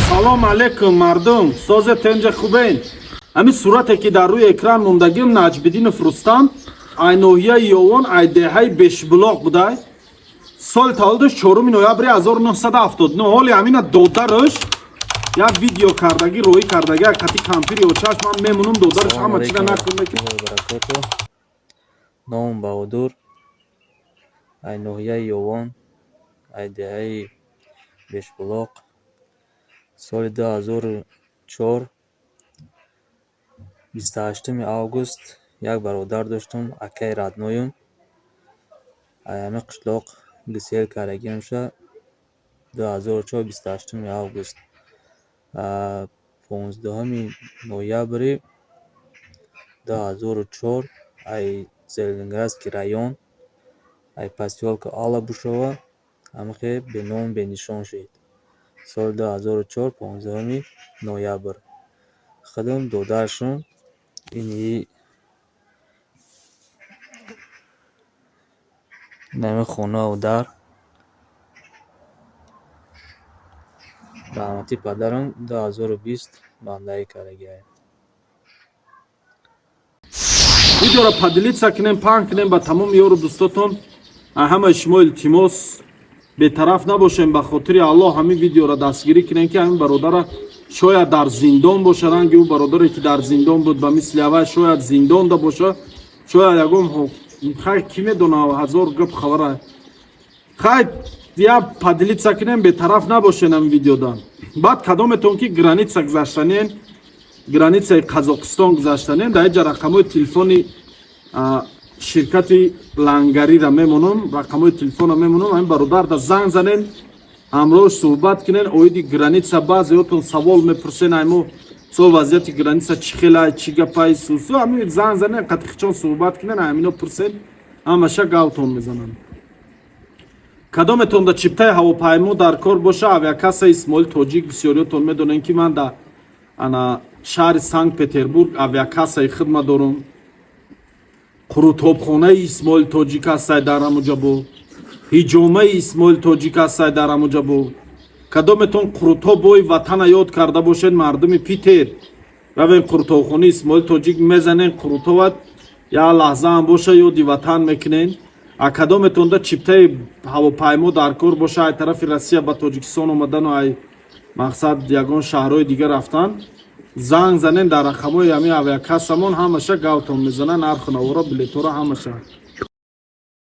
салом алейкум мардум, созе тенҷа хубен. Ҳамин сурате ки дар рӯи экран мондагим Наҷбиддинов Рустам айноҳияи Ёвон айдеҳаи Бешбулоқ будай. соли таваллудаш 4 ноябри 1979. ҳоли ҳамина додараш як видео кардаги роӣ кардаги як қати кампири очаш ман мемунам додараш ҳама чига накундаки номум Баҳодур, айноҳияи Ёвон, айдеҳаи Бешбулоқ, соли 2004 28 август як бародар доштам, акаи радноюм. аями қишлоқ гисел карагимша 2004 28 август. 15 ноябри 2004 ай Зеленоградский район, ай посёлка Алабушова ҳамахе беном бенишон шуд. соли 2004 15 ноябр худам додарашон ини нами хона дар раҳмати падарам 2020 бандаи карагия. видеоро падилитса кинем, паҳн кинем ба тамоми ёру дӯстотон. ҳамаи шумо илтимос бетараф набошем, ба хотири Аллоҳ ҳамин видеоро дастгирӣ кинем ки ҳамин бародара шояд дар зиндон боша. ранги ӯ бародаре ки дар зиндон буд ба мисли аввай шояд зиндонда боша, шояд ягон хай ки медона ҳазор гап хабара. хай я падилитса кинем, бетараф набошен ҳамин видеодан. баъд кадометон ки граница гузаштанен, границаи Қазоқистон гузаштанен, дар инҷа рақамҳои телефони ширкати лангариро мемонам, рақамҳои телефонро мемонам. ҳамин бародарда занг занен, ҳамроҳш суҳбат кинен. оиди граница баъзеётон савол мепурсен, аймо со вазъияти граница чӣ хелай, чӣ гапай сусу, ҳамин занг занен, қатиқичон суҳбат кинен, ҳамино пурсен, ҳамаша гавтон мезананд. кадометон да чиптаи ҳавопаймо дар кор боша, авиакаса Исмоил Тоҷик, бисёриётон медонен ки ман да шаҳри Санкт Петербург авиакасаи хидмат дорам. қурутобхонаи Исмоил Тоҷик ҳастай дар ҳамуҷа бо, ҳиҷомаи Исмоил Тоҷик ҳастай дар ҳамуҷа бо. кадометон қурутобои ватана ёд карда бошед, мардуми Питер, равен қурутобхонаи Исмоил Тоҷик мезанен, қурутобат як лаҳза ҳам боша ёди ватан мекунен. кадометон да чиптаи ҳавопаймо дар кор боша, ай тарафи Россия ба Тоҷикистон омадану ай мақсад ягон шаҳрҳои дигар рафтан, занг занен дар рақамҳои ҳамин авиакасамон, ҳамаша гавтон мезанан, нарху навора билетҳоро ҳамаша.